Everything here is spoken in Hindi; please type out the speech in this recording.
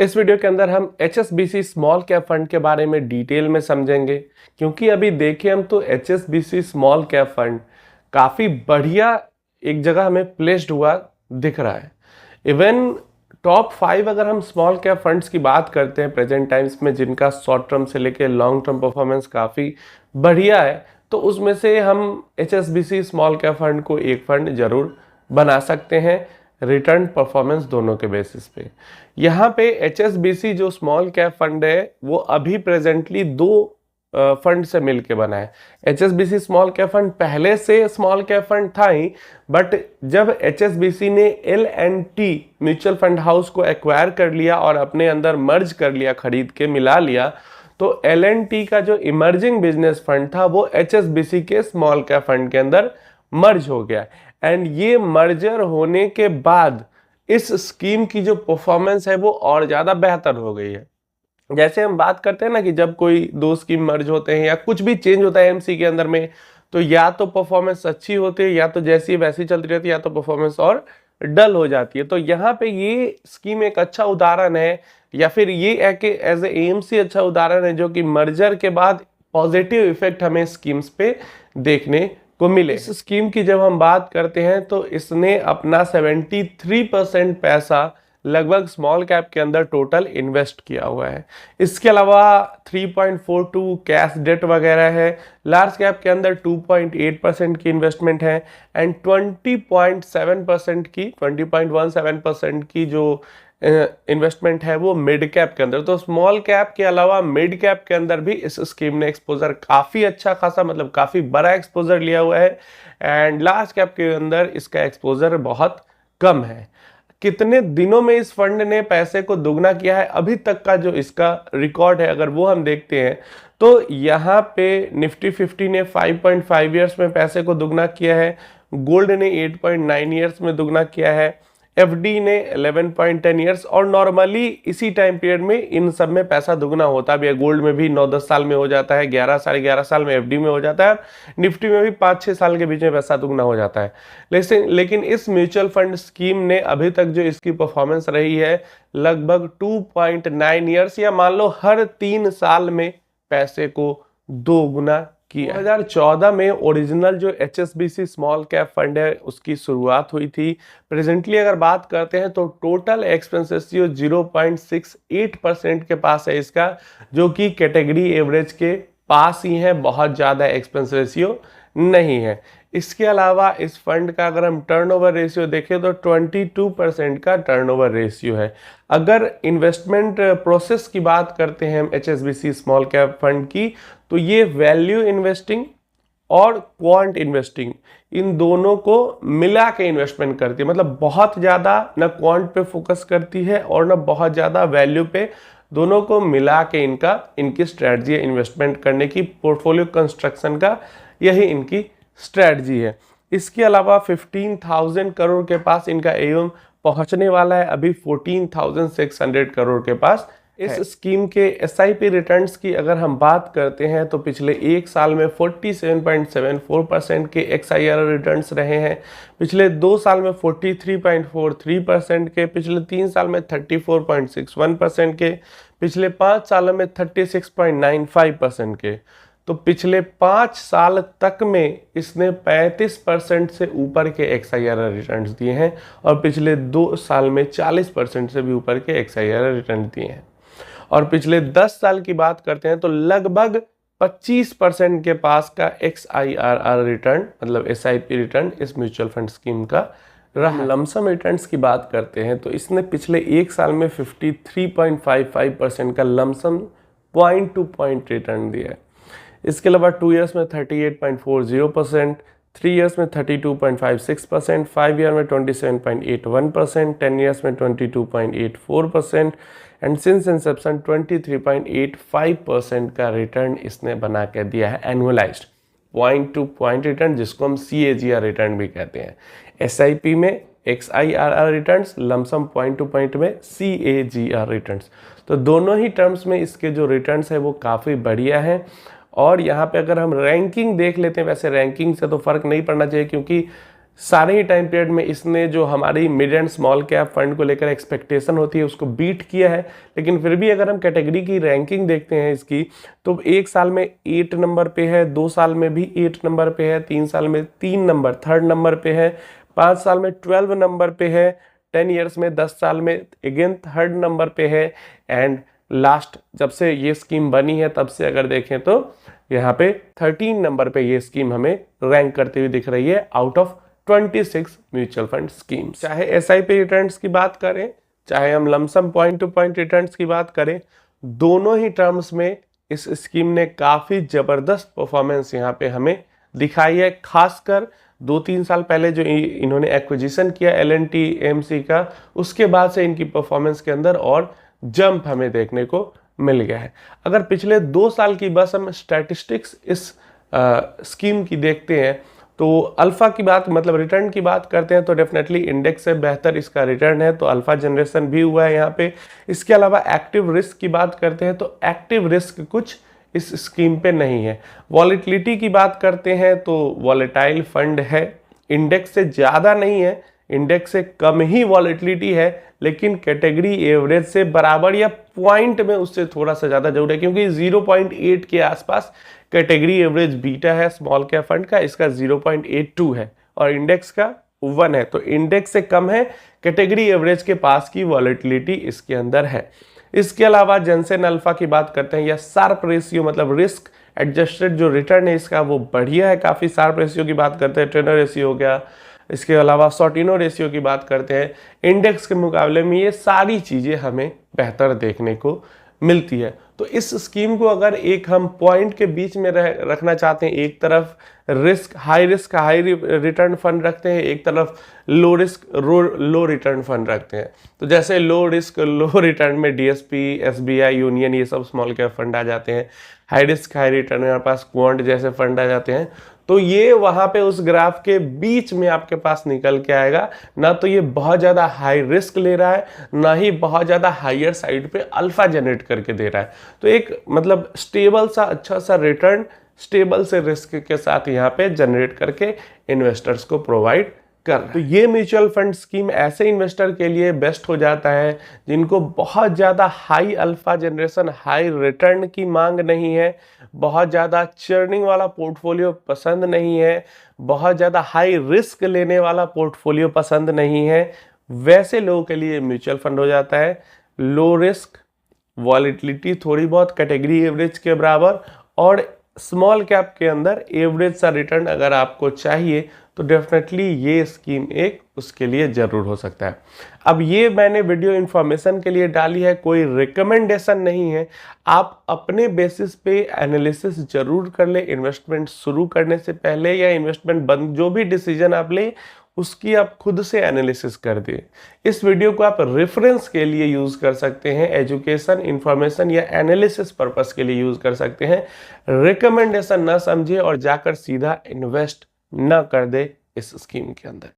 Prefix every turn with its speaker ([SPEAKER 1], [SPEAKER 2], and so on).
[SPEAKER 1] इस वीडियो के अंदर हम HSBC स्मॉल कैप फंड के बारे में डिटेल में समझेंगे, क्योंकि अभी देखें हम तो HSBC स्मॉल कैप फंड काफ़ी बढ़िया एक जगह हमें प्लेस्ड हुआ दिख रहा है। इवन टॉप 5 अगर हम स्मॉल कैप फंड्स की बात करते हैं प्रेजेंट टाइम्स में, जिनका शॉर्ट टर्म से लेकर लॉन्ग टर्म परफॉर्मेंस काफ़ी बढ़िया है, तो उसमें से हम HSBC स्मॉल कैप फंड को एक फंड जरूर बना सकते हैं रिटर्न परफॉर्मेंस दोनों के बेसिस पे। यहाँ पे HSBC जो स्मॉल कैप फंड है वो अभी प्रेजेंटली दो फंड से मिलके बना है। HSBC स्मॉल कैप फंड पहले से स्मॉल कैप फंड था ही, बट जब HSBC ने L&T म्यूचुअल फंड हाउस को एक्वायर कर लिया और अपने अंदर मर्ज कर लिया, खरीद के मिला लिया, तो L&T का जो इमर्जिंग बिजनेस फंड था वो HSBC के स्मॉल कैप फंड के अंदर मर्ज हो गया। एंड ये मर्जर होने के बाद इस स्कीम की जो परफॉर्मेंस है वो और ज़्यादा बेहतर हो गई है। जैसे हम बात करते हैं ना कि जब कोई दो स्कीम मर्ज होते हैं या कुछ भी चेंज होता है एमसी के अंदर में, तो या तो परफॉर्मेंस अच्छी होती है या तो जैसी वैसी चलती रहती है, या तो परफॉर्मेंस और डल हो जाती है। तो यहाँ पे ये स्कीम एक अच्छा उदाहरण है, या फिर ये एज ए एएमसी अच्छा उदाहरण है जो कि मर्जर के बाद पॉजिटिव इफेक्ट हमें स्कीम्स पे देखने को मिले। इस स्कीम की जब हम बात करते हैं तो इसने अपना 73% पैसा लगभग स्मॉल कैप के अंदर टोटल इन्वेस्ट किया हुआ है। इसके अलावा 3.42 कैश डेट वगैरह है। लार्ज कैप के अंदर 2.8% की इन्वेस्टमेंट है एंड 20.17% की जो इन्वेस्टमेंट है वो मिड कैप के अंदर। तो स्मॉल कैप के अलावा मिड कैप के अंदर भी इस स्कीम ने एक्सपोजर काफ़ी अच्छा खासा, मतलब काफ़ी बड़ा एक्सपोजर लिया हुआ है। एंड लार्ज कैप के अंदर इसका एक्सपोजर बहुत कम है। कितने दिनों में इस फंड ने पैसे को दुगना किया है अभी तक का जो इसका रिकॉर्ड है, अगर वो हम देखते हैं तो यहाँ पे निफ्टी 50 ने 5.5 ईयर्स में पैसे को दुगना किया है, गोल्ड ने 8.9 ईयर्स में दुगना किया है, एफडी ने 11.10 ईयर्स, और नॉर्मली इसी टाइम पीरियड में इन सब में पैसा दुगना होता भी है। गोल्ड में भी 9-10 साल में हो जाता है, 11 साढ़े 11 साल में एफडी में हो जाता है, निफ्टी में भी 5-6 साल के बीच में पैसा दुगना हो जाता है। लेकिन इस म्यूचुअल फंड स्कीम ने अभी तक जो इसकी परफॉर्मेंस रही है लगभग 2.9 ईयर्स, या मान लो हर 3 साल में पैसे को दोगुना किया। 2014 में ओरिजिनल जो HSBC स्मॉल कैप फंड है उसकी शुरुआत हुई थी। प्रेजेंटली अगर बात करते हैं तो टोटल एक्सपेंस रेशियो 0.68% के पास है इसका, जो कि कैटेगरी एवरेज के पास ही है, बहुत ज़्यादा एक्सपेंस रेशियो नहीं है। इसके अलावा इस फंड का अगर हम टर्नओवर रेशियो देखें तो 22% का टर्नओवर रेशियो है। अगर इन्वेस्टमेंट प्रोसेस की बात करते हैं हम HSBC स्मॉल कैप फंड की, तो ये वैल्यू इन्वेस्टिंग और क्वांट इन्वेस्टिंग इन दोनों को मिला के इन्वेस्टमेंट करती है। मतलब बहुत ज़्यादा ना क्वांट पे फोकस करती है और ना बहुत ज़्यादा वैल्यू पे, दोनों को मिला के इनकी स्ट्रेटजी है इन्वेस्टमेंट करने की। पोर्टफोलियो कंस्ट्रक्शन का यही इनकी स्ट्रेटजी है। इसके अलावा 15,000 करोड़ के पास इनका एम पहुंचने वाला है, अभी 14,600 करोड़ के पास। इस स्कीम के SIP रिटर्न्स की अगर हम बात करते हैं तो पिछले एक साल में 47.74% के XIR रिटर्न्स रहे हैं, पिछले 2 साल में 43.43% के, पिछले 3 साल में 34.61% के, पिछले 5 सालों में 36.95% के। तो पिछले 5 साल तक में इसने 35% से ऊपर के XIR रिटर्न्स दिए हैं और पिछले 2 साल में 40% से भी ऊपर के XIR रिटर्न दिए हैं। और पिछले 10 साल की बात करते हैं तो लगभग 25% के पास का XIRR रिटर्न, मतलब SIP रिटर्न इस म्यूचुअल फंड स्कीम का रहा। लमसम रिटर्न्स की बात करते हैं तो इसने पिछले एक साल में 53.55% का lump sum point two point return दिया है। इसके अलावा 2 ईयर्स में 38.40%, 3 ईयर्स में 32.56%, 5 ईयर में 27.81%, 10 ईयर्स में 22.84% एंड सिंस इंसेप्शन 23.85% का रिटर्न इसने बना के दिया है annualised point two point return, जिसको हम CAGR रिटर्न भी कहते हैं। SIP में XIRR returns, lump sum point two point में CAGR रिटर्न्स। तो दोनों ही टर्म्स में इसके जो रिटर्न्स है वो काफ़ी बढ़िया हैं। और यहाँ पे अगर हम रैंकिंग देख लेते हैं, वैसे रैंकिंग से तो फ़र्क नहीं पड़ना चाहिए क्योंकि सारे ही टाइम पीरियड में इसने जो हमारी mid and small cap fund को लेकर एक्सपेक्टेशन होती है उसको बीट किया है। लेकिन फिर भी अगर हम कैटेगरी की रैंकिंग देखते हैं इसकी, तो 1 साल में 8 नंबर पे है, 2 साल में भी 8 नंबर पे है, 3 साल में 3 नंबर 3rd नंबर पे है, 5 साल में 12 नंबर पे है, 10 ईयर्स में 10 साल में अगेन 3rd नंबर पे है, एंड लास्ट जब से ये स्कीम बनी है तब से अगर देखें तो यहाँ पे 13 नंबर पे ये स्कीम हमें रैंक करती हुई दिख रही है out of 26 mutual fund schemes. चाहे एसआईपी रिटर्न्स की बात करें, चाहे हम lump sum point two point returns की बात करें, दोनों ही टर्म्स में इस स्कीम ने काफी जबरदस्त परफॉर्मेंस यहाँ पे हमें दिखाई है। खासकर 2-3 साल पहले जो इन्होंने एक्विजिशन किया L&T AMC का, उसके बाद से इनकी परफॉर्मेंस के अंदर और जंप हमें देखने को मिल गया है। अगर पिछले 2 साल की बस हम स्टैटिस्टिक्स इस स्कीम की देखते हैं तो अल्फा की बात मतलब रिटर्न की बात करते हैं तो डेफिनेटली इंडेक्स से बेहतर इसका रिटर्न है, तो अल्फा जनरेशन भी हुआ है यहाँ पे। इसके अलावा एक्टिव रिस्क की बात करते हैं तो एक्टिव रिस्क कुछ इस स्कीम पे नहीं है। वॉलेटिलिटी की बात करते हैं तो वॉलेटाइल फंड है, इंडेक्स से ज़्यादा नहीं है, इंडेक्स से कम ही वॉलेटिलिटी है, लेकिन कैटेगरी एवरेज से बराबर या पॉइंट में उससे थोड़ा सा ज़्यादा जरूर है, क्योंकि 0.8 के आसपास कैटेगरी एवरेज बीटा है स्मॉल कैप फंड का, इसका 0.82 है और इंडेक्स का 1 है, तो इंडेक्स से कम है, कैटेगरी एवरेज के पास की वॉलेटिलिटी इसके अंदर है। इसके अलावा जेनसेन अल्फा की बात करते हैं या शार्प रेशियो मतलब रिस्क एडजस्टेड जो रिटर्न है इसका वो बढ़िया है, काफ़ी शार्प रेशियो की बात करते हैं, टेनर रेशियो हो गया, इसके अलावा सॉर्टिनो रेशियो की बात करते हैं, इंडेक्स के मुकाबले में ये सारी चीज़ें हमें बेहतर देखने को मिलती है। तो इस स्कीम को अगर एक हम पॉइंट के बीच में रखना चाहते हैं, एक तरफ high risk high return fund रखते हैं, एक तरफ लो रिस्क लो रिटर्न फंड रखते हैं, तो जैसे लो रिस्क लो रिटर्न में DSP SBI यूनियन ये सब स्मॉल कैप फंड आ जाते हैं, हाई रिस्क हाई रिटर्न में हमारे पास क्वांट जैसे फंड आ जाते हैं, तो ये वहां पे उस ग्राफ के बीच में आपके पास निकल के आएगा। ना तो ये बहुत ज़्यादा हाई रिस्क ले रहा है, ना ही बहुत ज़्यादा हायर साइड पे अल्फा जनरेट करके दे रहा है, तो एक मतलब स्टेबल सा अच्छा सा रिटर्न स्टेबल से रिस्क के साथ यहाँ पे जनरेट करके इन्वेस्टर्स को प्रोवाइड कर रहा है। तो ये म्यूचुअल फंड स्कीम ऐसे इन्वेस्टर के लिए बेस्ट हो जाता है जिनको बहुत ज़्यादा high alpha generation high return की मांग नहीं है, बहुत ज़्यादा चर्निंग वाला पोर्टफोलियो पसंद नहीं है, बहुत ज़्यादा हाई रिस्क लेने वाला पोर्टफोलियो पसंद नहीं है, वैसे लोगों के लिए म्यूचुअल फंड हो जाता है। लो रिस्क, वॉलेटिलिटी थोड़ी बहुत कैटेगरी एवरेज के बराबर और स्मॉल कैप के अंदर एवरेज सा रिटर्न अगर आपको चाहिए तो डेफिनेटली ये स्कीम एक उसके लिए ज़रूर हो सकता है। अब ये मैंने वीडियो इन्फॉर्मेशन के लिए डाली है, कोई रिकमेंडेशन नहीं है, आप अपने बेसिस पे एनालिसिस जरूर कर ले इन्वेस्टमेंट शुरू करने से पहले या इन्वेस्टमेंट बंद जो भी डिसीजन आप ले उसकी आप खुद से एनालिसिस कर दें। इस वीडियो को आप रेफरेंस के लिए यूज़ कर सकते हैं, एजुकेशन इन्फॉर्मेशन या एनालिसिस पर्पस के लिए यूज़ कर सकते हैं, रिकमेंडेशन ना समझे और जाकर सीधा इन्वेस्ट ना कर दे इस स्कीम के अंदर।